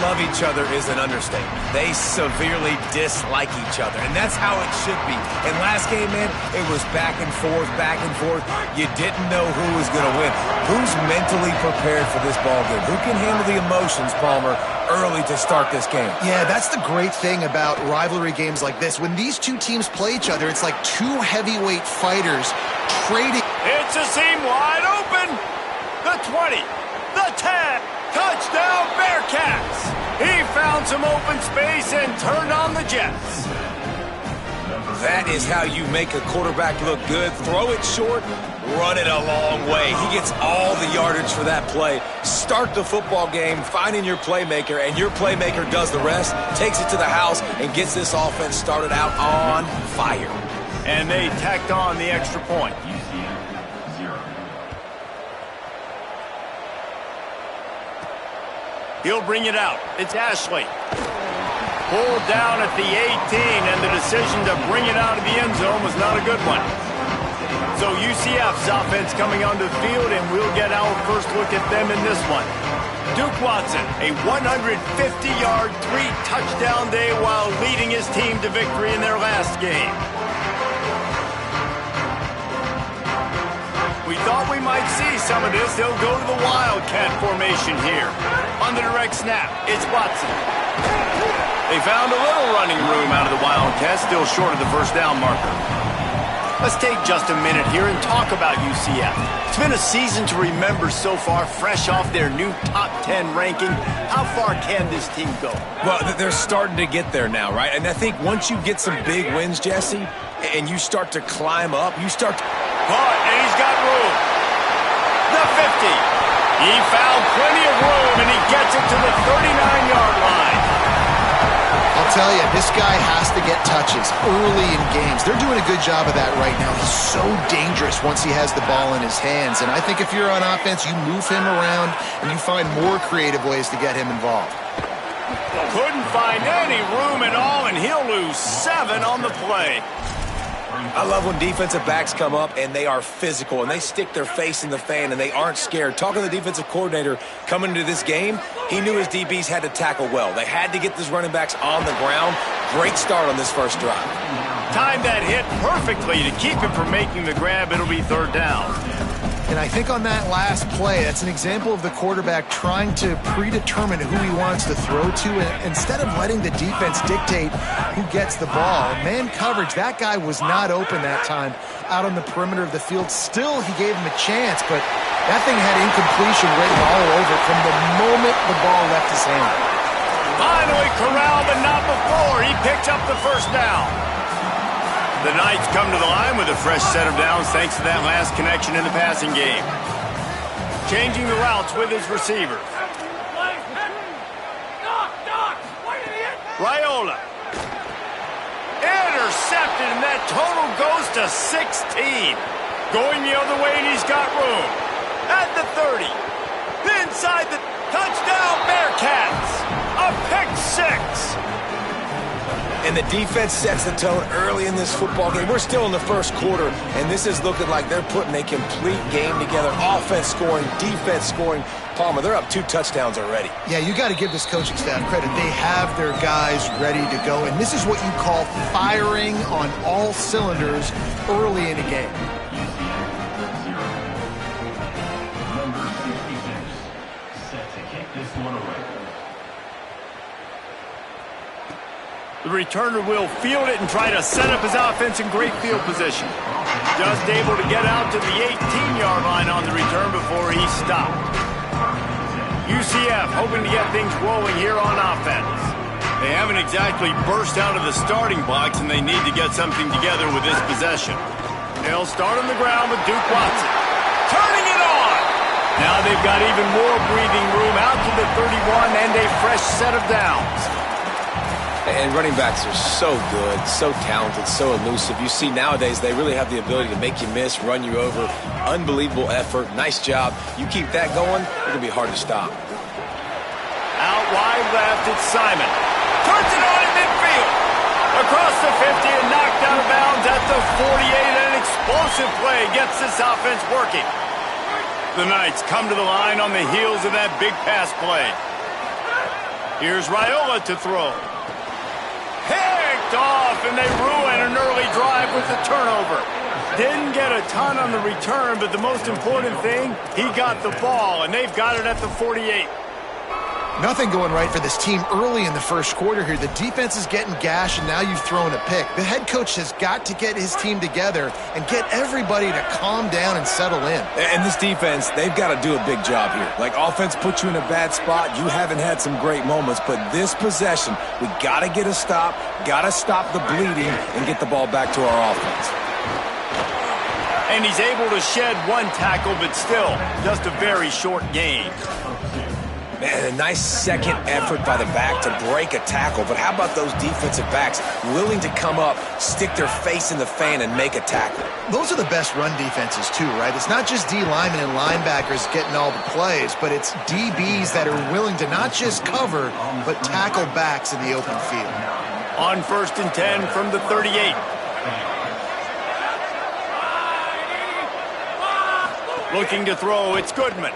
love each other is an understatement. They severely dislike each other, and that's how it should be. And last game, man, it was back and forth, back and forth. You didn't know who was going to win. Who's mentally prepared for this ball game? Who can handle the emotions, Palmer, early to start this game? Yeah, that's the great thing about rivalry games like this. When these two teams play each other, it's like two heavyweight fighters trading. It's a seam wide open. The 20, the 10, touchdown Bearcats. He found some open space and turned on the Jets. That is how you make a quarterback look good. Throw it short, run it a long way. He gets all the yardage for that play. Start the football game, finding your playmaker, and your playmaker does the rest, takes it to the house, and gets this offense started out on fire. And they tacked on the extra point. He'll bring it out. It's Ashley. Pulled down at the 18, and the decision to bring it out of the end zone was not a good one. So UCF's offense coming onto the field, and we'll get our first look at them in this one. Duke Watson, a 150-yard, 3-touchdown day while leading his team to victory in their last game. We thought we might see some of this. They'll go to the Wildcat formation here. On the direct snap, it's Watson. They found a little running room out of the Wildcats, still short of the first down marker. Let's take just a minute here and talk about UCF. It's been a season to remember so far, fresh off their new top 10 ranking. How far can this team go? Well, they're starting to get there now, right? And I think once you get some big wins, Jesse, and you start to climb up, you start to... Caught, and he's got room. The 50. He found plenty of room, and he gets it to the 39-yard line. I'll tell you, this guy has to get touches early in games. They're doing a good job of that right now. He's so dangerous once he has the ball in his hands. And I think if you're on offense, you move him around, and you find more creative ways to get him involved. Couldn't find any room at all, and he'll lose 7 on the play. I love when defensive backs come up and they are physical and they stick their face in the fan and they aren't scared. Talking to the defensive coordinator coming into this game, he knew his DBs had to tackle well. They had to get these running backs on the ground. Great start on this first drive. Timed that hit perfectly to keep him from making the grab. It'll be third down. And I think on that last play, that's an example of the quarterback trying to predetermine who he wants to throw to, and instead of letting the defense dictate who gets the ball. Man coverage, that guy was not open that time out on the perimeter of the field. Still, he gave him a chance, but that thing had incompletion written all over from the moment the ball left his hand. Finally corralled, but not before. He picked up the first down. The Knights come to the line with a fresh set of downs thanks to that last connection in the passing game. Changing the routes with his receiver. Raiola. Intercepted, and that total goes to 16. Going the other way, and he's got room. At the 30. Inside the touchdown Bearcats. A pick 6. And the defense sets the tone early in this football game. We're still in the first quarter, and this is looking like they're putting a complete game together. Offense scoring, defense scoring. Palmer, they're up 2 touchdowns already. Yeah, you got to give this coaching staff credit. They have their guys ready to go, and this is what you call firing on all cylinders early in a game. Number 66, set to kick this one away. The returner will field it and try to set up his offense in great field position. Just able to get out to the 18-yard line on the return before he stopped. UCF hoping to get things rolling here on offense. They haven't exactly burst out of the starting blocks, and they need to get something together with this possession. They'll start on the ground with Duke Watson. Turning it on! Now they've got even more breathing room out to the 31 and a fresh set of downs. And running backs are so good, so talented, so elusive. You see nowadays they really have the ability to make you miss, run you over. Unbelievable effort. Nice job. You keep that going, it's going to be hard to stop. Out wide left, it's Simon. Turns it on in midfield. Across the 50 and knocked out of bounds at the 48. An explosive play gets this offense working. The Knights come to the line on the heels of that big pass play. Here's Raiola to throw. Picked off, and they ruin an early drive with the turnover. Didn't get a ton on the return, but the most important thing, he got the ball, and they've got it at the 48. Nothing going right for this team early in the first quarter here. The defense is getting gashed, and now you've thrown a pick. The head coach has got to get his team together and get everybody to calm down and settle in. And this defense, they've got to do a big job here. Like, offense puts you in a bad spot. You haven't had some great moments, but this possession, we got to get a stop, got to stop the bleeding, and get the ball back to our offense. And he's able to shed one tackle, but still, just a very short gain. Man, a nice second effort by the back to break a tackle, but how about those defensive backs willing to come up, stick their face in the fan, and make a tackle? Those are the best run defenses too, right? It's not just D linemen and linebackers getting all the plays, but it's DBs that are willing to not just cover, but tackle backs in the open field. On 1st and 10 from the 38. Looking to throw, it's Goodman.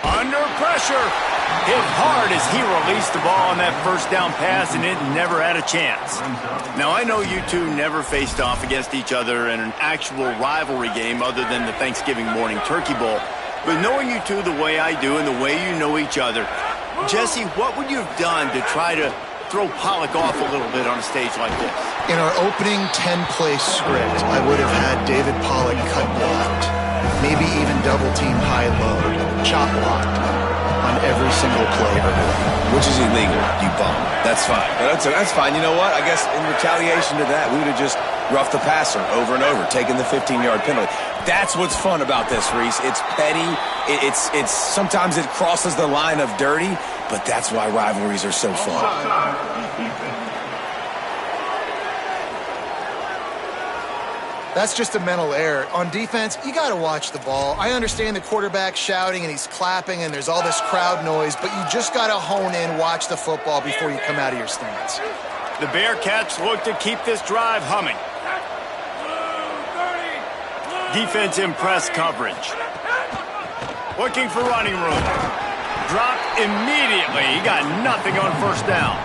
Under pressure. Hit hard as he released the ball on that first down pass, and it never had a chance. Now, I know you two never faced off against each other in an actual rivalry game other than the Thanksgiving morning turkey bowl. But knowing you two the way I do and the way you know each other, Jesse, what would you have done to try to throw Pollock off a little bit on a stage like this? In our opening 10-play script, I would have had David Pollock cut blocked, maybe even double-team high-low, chop blocked on every single play early. Which is illegal, you bum. That's fine. That's fine. You know what? I guess in retaliation to that, we would have just roughed the passer over and over, taking the 15-yard penalty. That's what's fun about this, Reese. It's petty. It's sometimes it crosses the line of dirty, but that's why rivalries are so fun. That's just a mental error. On defense, you got to watch the ball. I understand the quarterback shouting and he's clapping and there's all this crowd noise, but you just got to hone in, watch the football before you come out of your stance. The Bearcats look to keep this drive humming. Defense in press coverage. Looking for running room. Dropped immediately. He got nothing on first down.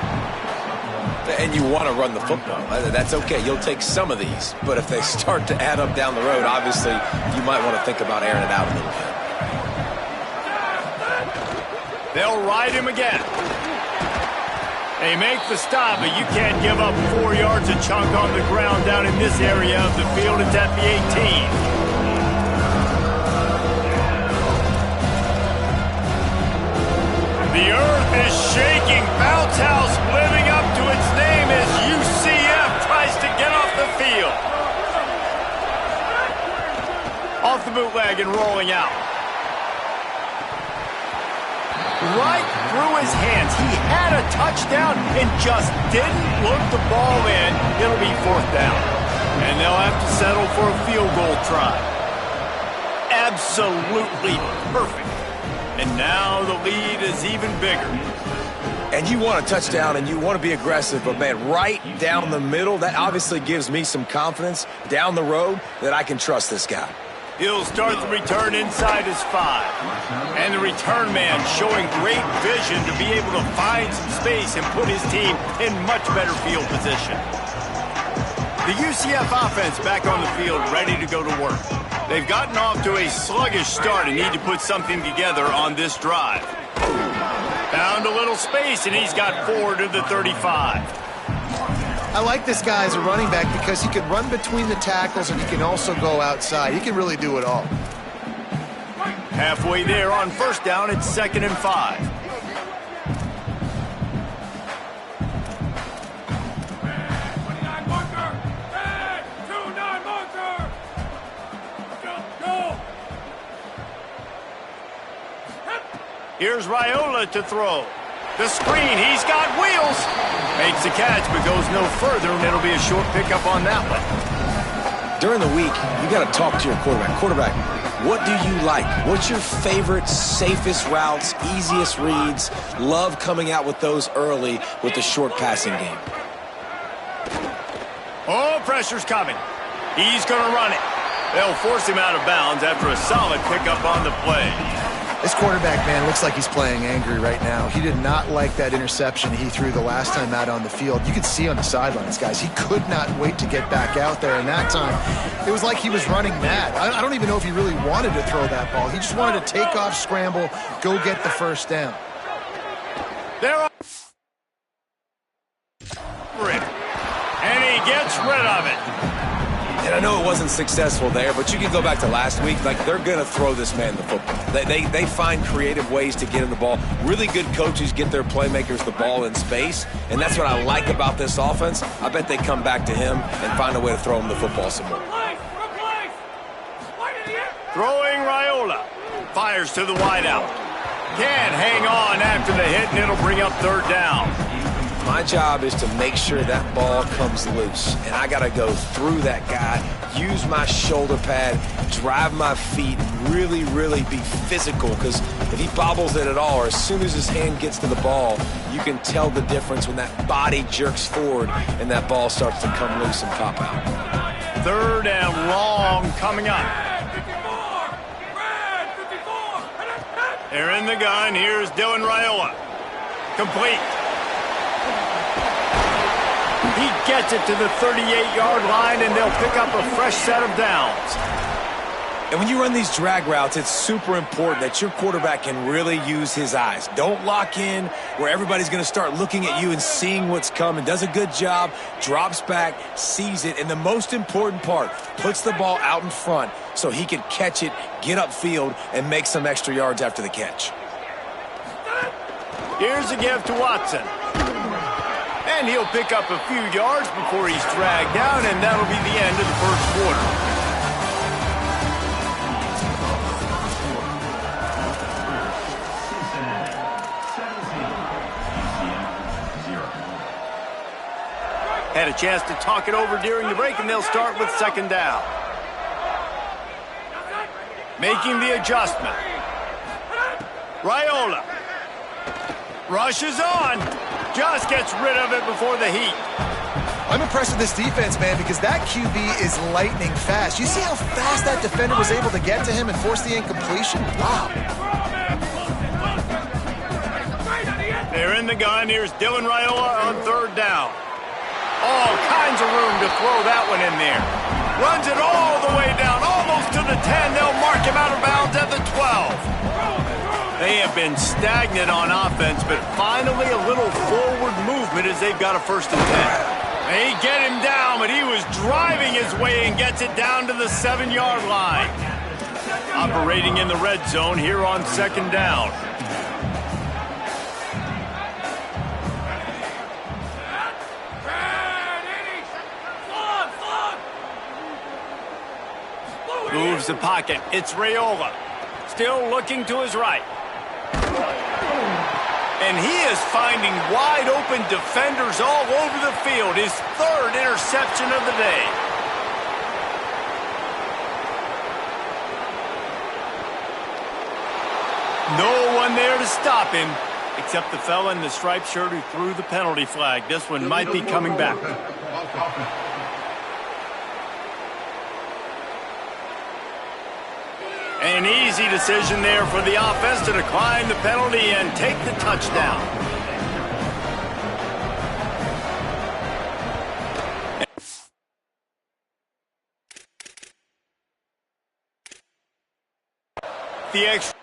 And you want to run the football. That's okay. You'll take some of these. But if they start to add up down the road, obviously, you might want to think about airing it out a little bit. They'll ride him again. They make the stop, but you can't give up 4 yards a chunk on the ground down in this area of the field. It's at the 18. The earth is shaking. Bounce House living up to its name as UCF tries to get off the field. Off the bootleg and rolling out. Right through his hands. He had a touchdown and just didn't look the ball in. It'll be 4th down. And they'll have to settle for a field goal try. Absolutely perfect. And now the lead is even bigger. And you want a touchdown and you want to be aggressive, but man, right down the middle, that obviously gives me some confidence down the road that I can trust this guy. He'll start the return inside his 5. And the return man showing great vision to be able to find some space and put his team in much better field position. The UCF offense back on the field, ready to go to work. They've gotten off to a sluggish start and need to put something together on this drive. Found a little space, and he's got 4 to the 35. I like this guy as a running back because he can run between the tackles and he can also go outside. He can really do it all. Halfway there on first down, it's 2nd and 5. Here's Raiola to throw. The screen, he's got wheels. Makes the catch, but goes no further, and it'll be a short pickup on that one. During the week, you got to talk to your quarterback. Quarterback, what do you like? What's your favorite, safest routes, easiest reads? Love coming out with those early with the short passing game. Oh, pressure's coming. He's going to run it. They'll force him out of bounds after a solid pickup on the play. This quarterback, man, looks like he's playing angry right now. He did not like that interception he threw the last time out on the field. You could see on the sidelines, guys, he could not wait to get back out there. And that time, it was like he was running mad. I don't even know if he really wanted to throw that ball. He just wanted to take off, scramble, go get the first down. And he gets rid of it. And I know it wasn't successful there, but you can go back to last week. Like, they're going to throw this man the football. They find creative ways to get him the ball. Really good coaches get their playmakers the ball in space, and that's what I like about this offense. I bet they come back to him and find a way to throw him the football some more. Throwing Raiola. Fires to the wideout. Can't hang on after the hit, and it'll bring up third down. My job is to make sure that ball comes loose, and I got to go through that guy, use my shoulder pad, drive my feet, really, really be physical, because if he bobbles it at all, or as soon as his hand gets to the ball, you can tell the difference when that body jerks forward and that ball starts to come loose and pop out. Third and long coming up. They're in the gun. Here's Dylan Raiola. Complete. He gets it to the 38-yard line, and they'll pick up a fresh set of downs. And when you run these drag routes, it's super important that your quarterback can really use his eyes. Don't lock in where everybody's going to start looking at you and seeing what's coming. Does a good job, drops back, sees it, and the most important part, puts the ball out in front so he can catch it, get upfield, and make some extra yards after the catch. Here's a give to Watson. And he'll pick up a few yards before he's dragged down, and that'll be the end of the first quarter. Had a chance to talk it over during the break, and they'll start with second down. Making the adjustment. Raiola. Rushes on. Just gets rid of it before the heat. I'm impressed with this defense, man, because that QB is lightning fast. You see how fast that defender was able to get to him and force the incompletion? Wow. They're in the gun. Here's Dylan Raiola on third down. All kinds of room to throw that one in there. Runs it all the way down, almost to the 10. They'll mark him out of bounds at the 12. They have been stagnant on offense, but finally a little forward movement as they've got a 1st and 10. They get him down, but he was driving his way and gets it down to the 7-yard line. Operating in the red zone here on second down. Moves the pocket. It's Raiola. Still looking to his right. And he is finding wide-open defenders all over the field. His 3rd interception of the day. No one there to stop him, except the fella in the striped shirt who threw the penalty flag. This one might be coming back. An easy decision there for the offense to decline the penalty and take the touchdown. The extra.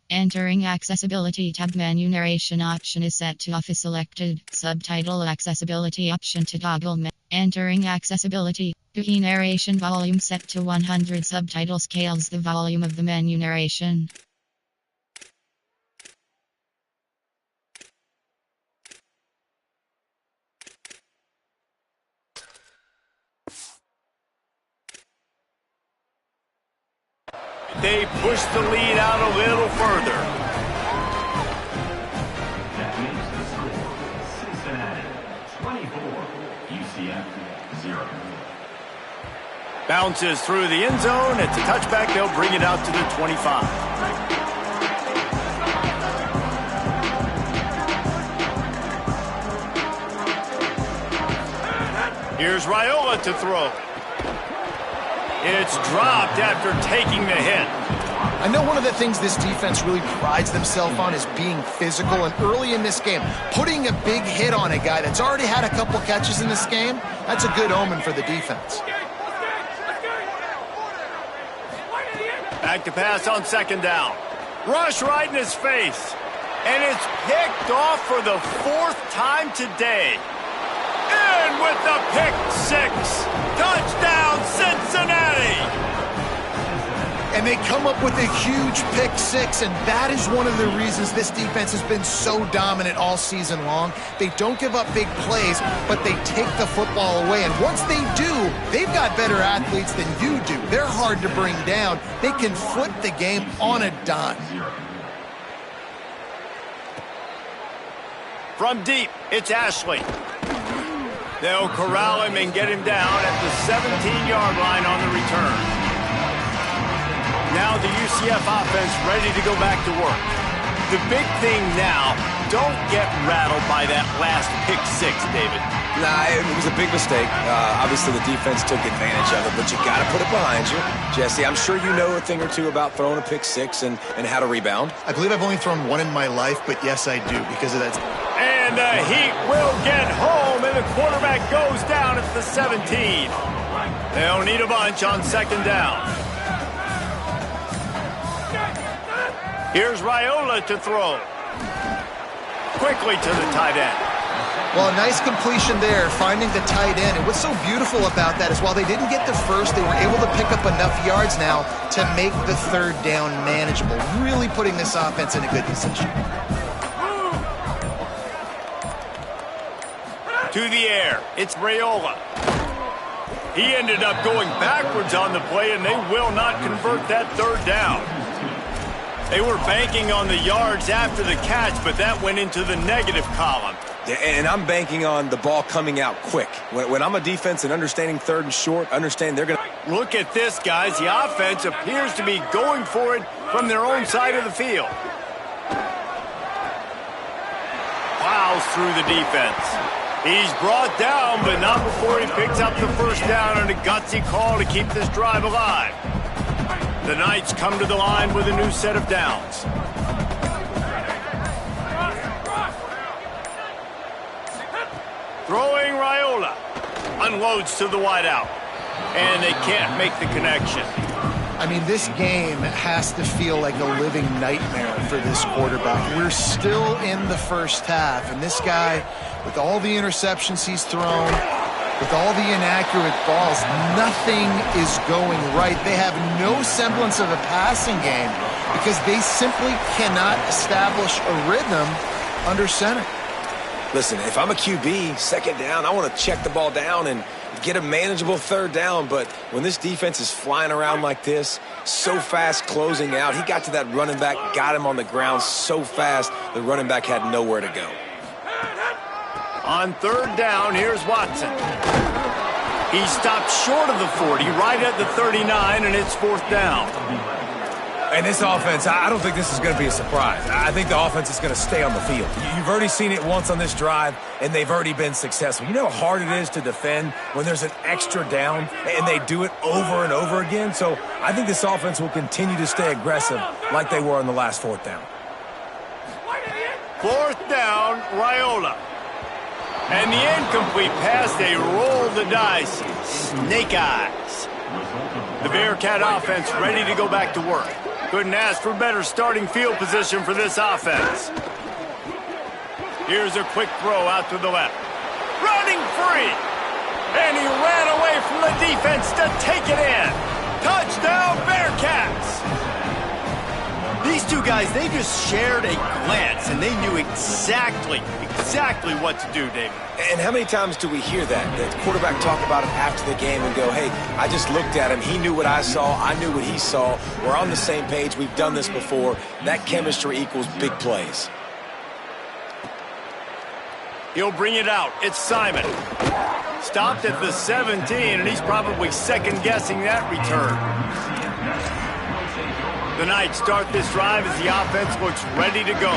Entering Accessibility tab. Menu narration option is set to off is selected. Subtitle accessibility option to toggle. Entering accessibility. Key narration volume set to 100. Subtitle scales the volume of the menu narration. They push the lead out a little further. That makes the score Cincinnati 24, UCF 0. Bounces through the end zone. It's a touchback. They'll bring it out to the 25. Here's Raiola to throw. It's dropped after taking the hit. I know one of the things this defense really prides themselves on is being physical, and early in this game, putting a big hit on a guy that's already had a couple catches in this game, that's a good omen for the defense. Back to pass on second down. Rush right in his face. And it's picked off for the 4th time today. In with the pick six. Touchdown, Cincinnati! And they come up with a huge pick six, and that is one of the reasons this defense has been so dominant all season long. They don't give up big plays, but they take the football away. And once they do, they've got better athletes than you do. They're hard to bring down. They can flip the game on a dime. From deep, it's Ashley. They'll corral him and get him down at the 17-yard line on the return. Now the UCF offense ready to go back to work. The big thing now, don't get rattled by that last pick six, David. Nah, it was a big mistake. Obviously, the defense took advantage of it, but you got to put it behind you. Jesse, I'm sure you know a thing or two about throwing a pick six and how to rebound. I believe I've only thrown one in my life, but yes, I do because of that. And the Heat will get home, and the quarterback goes down at the 17. They'll need a bunch on second down. Here's Raiola to throw. Quickly to the tight end. Well, a nice completion there, finding the tight end. And what's so beautiful about that is while they didn't get the first, they were able to pick up enough yards now to make the third down manageable, really putting this offense in a good position. To the air, it's Raiola. He ended up going backwards on the play, and they will not convert that third down. They were banking on the yards after the catch, but that went into the negative column. Yeah, and I'm banking on the ball coming out quick. When I'm a defense and understanding third and short, understand they're going to... Look at this, guys. The offense appears to be going for it from their own side of the field. Plows through the defense. He's brought down, but not before he picks up the first down and a gutsy call to keep this drive alive. The Knights come to the line with a new set of downs. Throwing Raiola. Unloads to the wideout. And they can't make the connection. I mean, this game has to feel like a living nightmare for this quarterback. We're still in the first half, and this guy, with all the interceptions he's thrown, with all the inaccurate balls, nothing is going right. They have no semblance of a passing game because they simply cannot establish a rhythm under center. Listen, if I'm a QB, second down, I want to check the ball down and get a manageable third down, but when this defense is flying around like this, so fast closing out, he got to that running back, got him on the ground so fast, the running back had nowhere to go. On third down, here's Watson. He stopped short of the 40, right at the 39, and it's fourth down. And this offense, I don't think this is going to be a surprise. I think the offense is going to stay on the field. You've already seen it once on this drive, and they've already been successful. You know how hard it is to defend when there's an extra down, and they do it over and over again? So I think this offense will continue to stay aggressive like they were on the last fourth down. Fourth down, Raiola. And the incomplete pass, they roll the dice. Snake eyes. The Bearcat offense ready to go back to work. Couldn't ask for better starting field position for this offense. Here's a quick throw out to the left. Running free. And he ran away from the defense to take it in. Touchdown, Bearcats. These two guys, they just shared a glance, and they knew exactly what to do, David. And how many times do we hear that? The quarterback talk about it after the game and go, hey, I just looked at him. He knew what I saw. I knew what he saw. We're on the same page. We've done this before. That chemistry equals big plays. He'll bring it out. It's Simon. Stopped at the 17, and he's probably second-guessing that return. The Knights start this drive as the offense looks ready to go.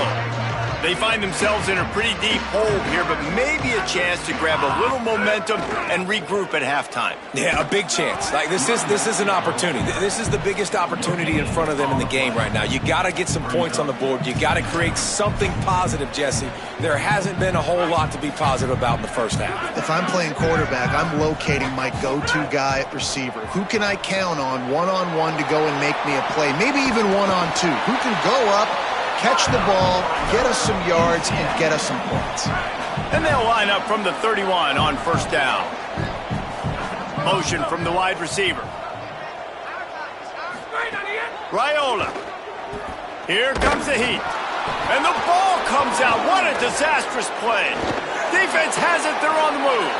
They find themselves in a pretty deep hole here, but maybe a chance to grab a little momentum and regroup at halftime. Yeah, a big chance. Like this is an opportunity. This is the biggest opportunity in front of them in the game right now. You got to get some points on the board. You got to create something positive, Jesse. There hasn't been a whole lot to be positive about in the first half. If I'm playing quarterback, I'm locating my go-to guy at receiver. Who can I count on one-on-one to go and make me a play? Maybe even one-on-two. Who can go up, catch the ball, get us some yards, and get us some points. And they'll line up from the 31 on first down. Motion from the wide receiver. Raiola. Here comes the heat. And the ball comes out. What a disastrous play. Defense has it. They're on the move.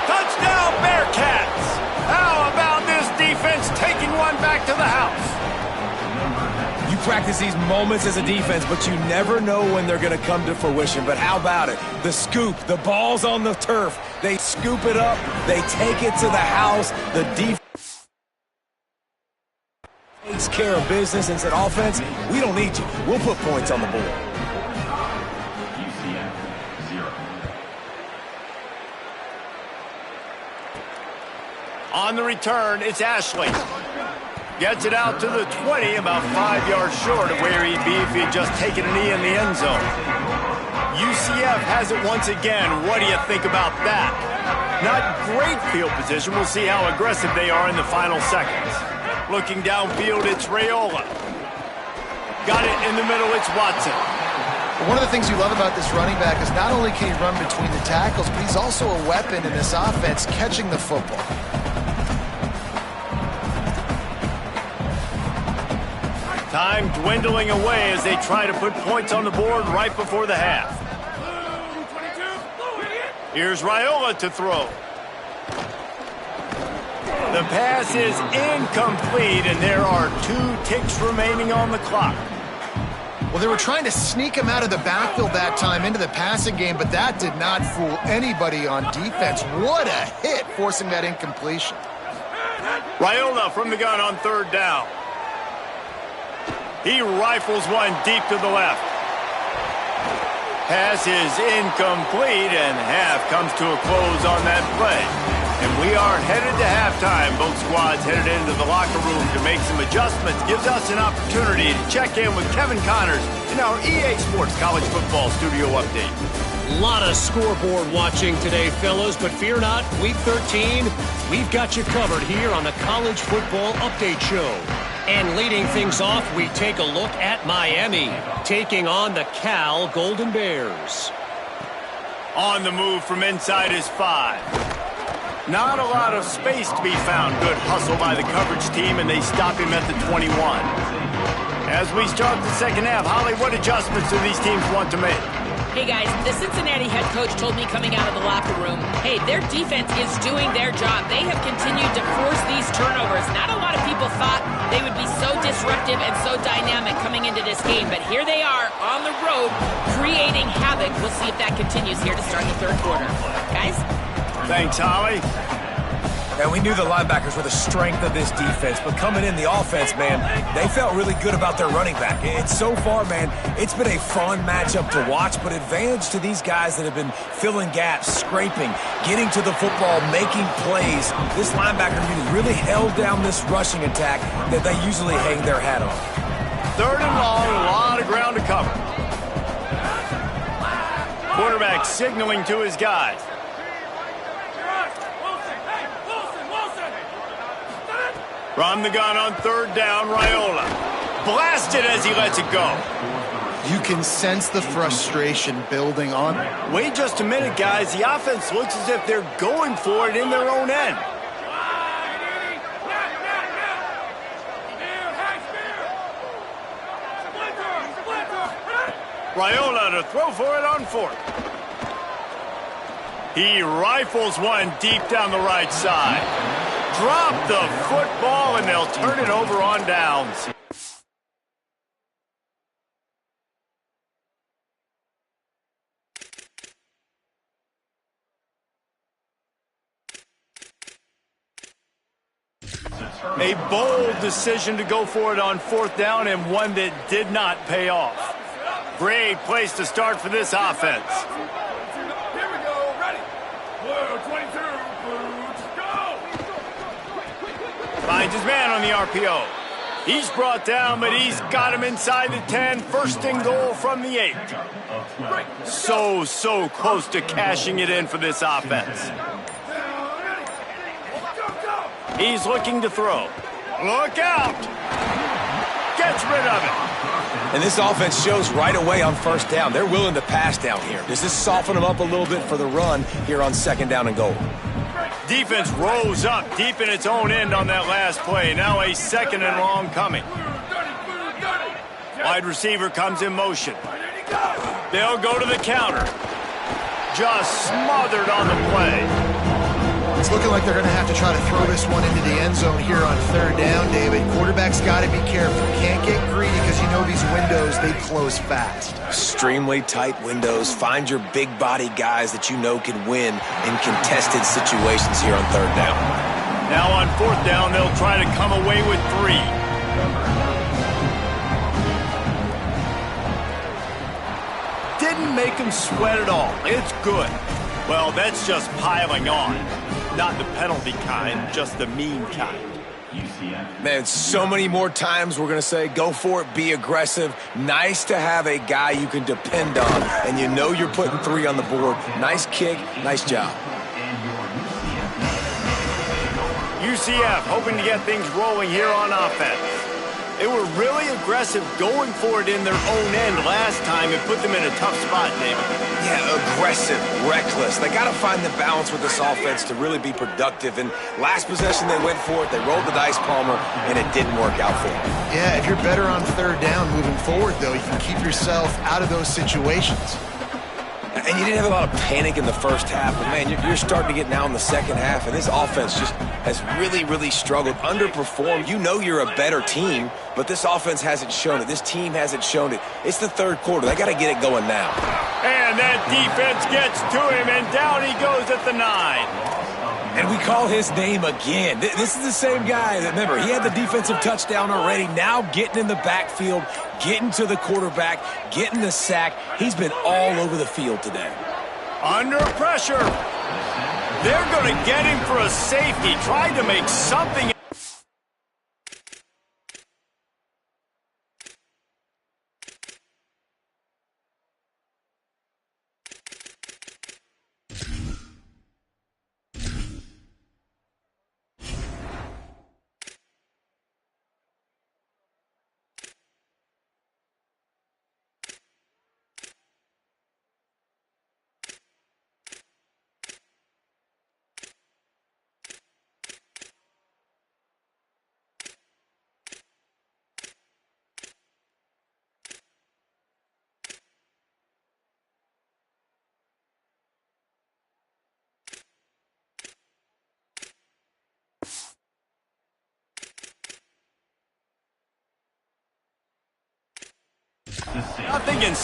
Touchdown, Bearcats. How about this defense taking one back to the house? You practice these moments as a defense, but you never know when they're going to come to fruition. But how about it? The scoop, the ball's on the turf. They scoop it up. They take it to the house. The defense takes care of business and said, offense, we don't need you. We'll put points on the board. UCF 0. On the return, it's Ashley. Gets it out to the 20, about 5 yards short of where he'd be if he'd just taken a knee in the end zone. UCF has it once again. What do you think about that? Not great field position. We'll see how aggressive they are in the final seconds. Looking downfield, it's Raiola. Got it in the middle, it's Watson. One of the things you love about this running back is not only can he run between the tackles, but he's also a weapon in this offense catching the football. Time dwindling away as they try to put points on the board right before the half. Here's Raiola to throw. The pass is incomplete, and there are 2 ticks remaining on the clock. Well, they were trying to sneak him out of the backfield that time into the passing game, but that did not fool anybody on defense. What a hit, forcing that incompletion. Raiola from the gun on third down. He rifles one deep to the left. Pass is incomplete, and half comes to a close on that play. And we are headed to halftime. Both squads headed into the locker room to make some adjustments. Gives us an opportunity to check in with Kevin Connors in our EA Sports College Football Studio Update. A lot of scoreboard watching today, fellas, but fear not, Week 13, we've got you covered here on the College Football Update Show. And leading things off, we take a look at Miami, taking on the Cal Golden Bears. On the move from inside is 5. Not a lot of space to be found. Good hustle by the coverage team, and they stop him at the 21. As we start the second half, Holly, what adjustments do these teams want to make? Hey guys, the Cincinnati head coach told me coming out of the locker room, hey, their defense is doing their job. They have continued to force these turnovers. Not a lot of people thought they would be so disruptive and so dynamic coming into this game, but here they are on the road creating havoc. We'll see if that continues here to start the third quarter. Guys? Thanks, Holly. And we knew the linebackers were the strength of this defense, but coming in the offense, man, they felt really good about their running back. And so far, man, it's been a fun matchup to watch, but advantage to these guys that have been filling gaps, scraping, getting to the football, making plays. This linebacker unit really held down this rushing attack that they usually hang their hat on. Third and long, a lot of ground to cover. Quarterback signaling to his guys. From the gun on third down, Raiola. Blasted as he lets it go. You can sense the frustration building on. Wait just a minute, guys. The offense looks as if they're going for it in their own end. Raiola to throw for it on fourth. He rifles one deep down the right side. Drop the football, and they'll turn it over on downs. A bold decision to go for it on fourth down, and one that did not pay off. Great place to start for this offense. Here we go, ready. Blue 22, Boots, go! Finds his man on the RPO. He's brought down, but he's got him inside the 10. First and goal from the 8. So close to cashing it in for this offense. He's looking to throw. Look out! Gets rid of it. And this offense shows right away on first down. They're willing to pass down here. Does this soften them up a little bit for the run here on second down and goal? Defense rose up deep in its own end on that last play. Now a second and long coming. Wide receiver comes in motion. They'll go to the counter. Just smothered on the play. It's looking like they're going to have to try to throw this one into the end zone here on third down, David. Quarterback's got to be careful. Can't get greedy because you know these windows, they close fast. Extremely tight windows. Find your big body guys that you know can win in contested situations here on third down. Now on fourth down, they'll try to come away with 3. Didn't make them sweat at all. It's good. Well, that's just piling on. Not the penalty kind, just the mean kind. Man, so many more times we're going to say, go for it, be aggressive. Nice to have a guy you can depend on, and you know you're putting 3 on the board. Nice kick, nice job. UCF hoping to get things rolling here on offense. They were really aggressive going for it in their own end last time and put them in a tough spot, David. Yeah, aggressive, reckless. They got to find the balance with this offense to really be productive. And last possession, they went for it. They rolled the dice, Palmer, and it didn't work out for them. Yeah, if you're better on third down moving forward, though, you can keep yourself out of those situations. And you didn't have a lot of panic in the first half, but, man, you're starting to get now in the second half, and this offense just has really struggled, underperformed. You know you're a better team, but this offense hasn't shown it. This team hasn't shown it. It's the third quarter. They got to get it going now. And that defense gets to him, and down he goes at the 9. And we call his name again. This is the same guy that, remember, he had the defensive touchdown already. Now getting in the backfield, getting to the quarterback, getting the sack. He's been all over the field today. Under pressure. They're going to get him for a safety. Tried to make something. Nothing in.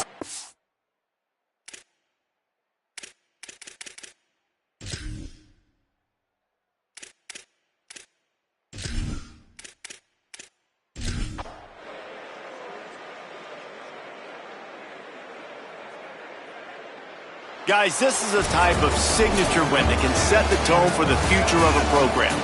Guys, this is a type of signature win that can set the tone for the future of a program.